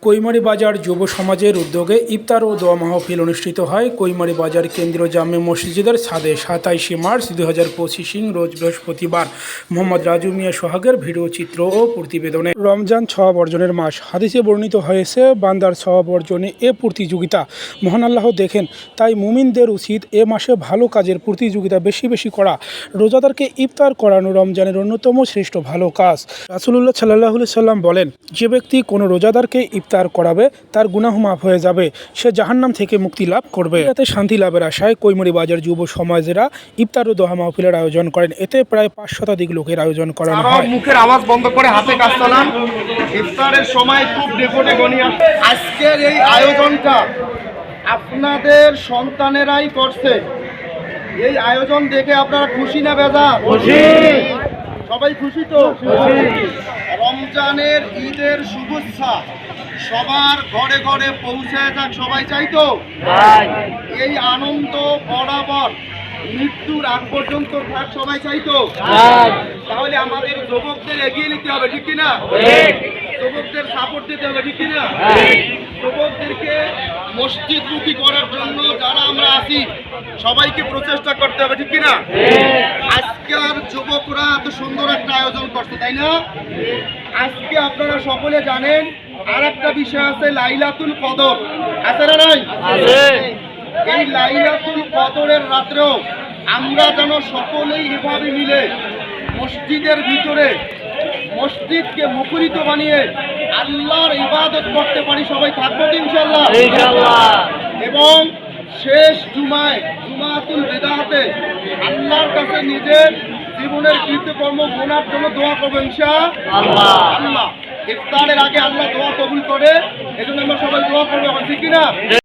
কৈমারী বাজার যুব সমাজের উদ্যোগে ইফতার ও দোয়া মাহফিল অনুষ্ঠিত হয় কৈমারী বাজার কেন্দ্রীয় জামে মসজিদের ছাদে ২৭শে মার্চ ২০২৫ রোজ বৃহস্পতিবার। মোহাম্মদ রাজু মিয়া সোহাগের ভিডিও চিত্র ও প্রতিবেদনে। রমজান সওয়াব অর্জনের মাস। হাদিসে বর্ণিত হয়েছে, বান্দার সওয়াব অর্জনে এ প্রতিযোগিতা মহান আল্লাহ দেখেন। তাই মুমিনদের উচিত এ মাসে ভালো কাজের প্রতিযোগিতা বেশি বেশি করা। রোজাদারকে ইফতার করানো রমজানের অন্যতম শ্রেষ্ঠ ভালো কাজ। রাসূলুল্লাহ সাল্লাল্লাহু আলাইহি সাল্লাম বলেন, যে ব্যক্তি কোনো রোজাদারকে ইফতার করাবে তার গুনাহ মাফ হয়ে যাবে, সে জাহান্নাম থেকে মুক্তি লাভ করবে। এতে শান্তি লাভের আশায় কৈমারী বাজার যুব সমাজেরা ইফতার ও দোয়া মাহফিলের আয়োজন করেন। এতে প্রায় ৫ শতাধিক লোকের আয়োজন করা হয়। মুখের আওয়াজ বন্ধ করে হাতে কাজ চালান। ইফতারের সময় খুব ডেকোটে গনি আসে। আজকের এই আয়োজনটা আপনাদের সন্তানেরাই করছে। এই আয়োজন দেখে আপনারা খুশি না বেজার? খুশি। সবাই খুশি তো? রমজানের ঈদের শুভেচ্ছা সবার ঘরে ঘরে পৌঁছে যাক, সবাই চাই তো? এই আনন্দ বরাবর মৃত্যুর আগ পর্যন্ত থাক, সবাই চাই তো? তাহলে আমাদের যুবকদের এগিয়ে নিতে হবে, ঠিক কিনা? যুবকদের সাপোর্ট দিতে হবে, ঠিক কিনা? যুবকদেরকে মসজিদমুখী করার জন্য যারা আমরা আছি সবাইকে প্রচেষ্টা করতে হবে, ঠিক কিনা? আজকের যুবকরা এত সুন্দর একটা আয়োজন করছে, তাই না? আজকে আপনারা সকলে জানেন আর একটা বিষয় আছে, লাইলাতুল কদর আছে না নাই? এই লাইলাতুল কদরের রাত্রেও আমরা যেন সকলেই এভাবে মিলে মসজিদের ভিতরে মসজিদকে মুখরিত বানিয়ে আল্লাহর ইবাদত করতে পারি। সবাই থাকবো ইনশাআল্লাহ। এবং শেষ জুমায় জুমাতুল বিদাতে আল্লাহর কাছে নিজের জীবনের কৃতকর্ম গোনার জন্য দোয়া করবো ইনশাআল্লাহ। ইফতারের আগে আল্লাহ দোয়া কবুল করে, এজন্য আমরা সবাই দোয়া করবো, ঠিক কিনা?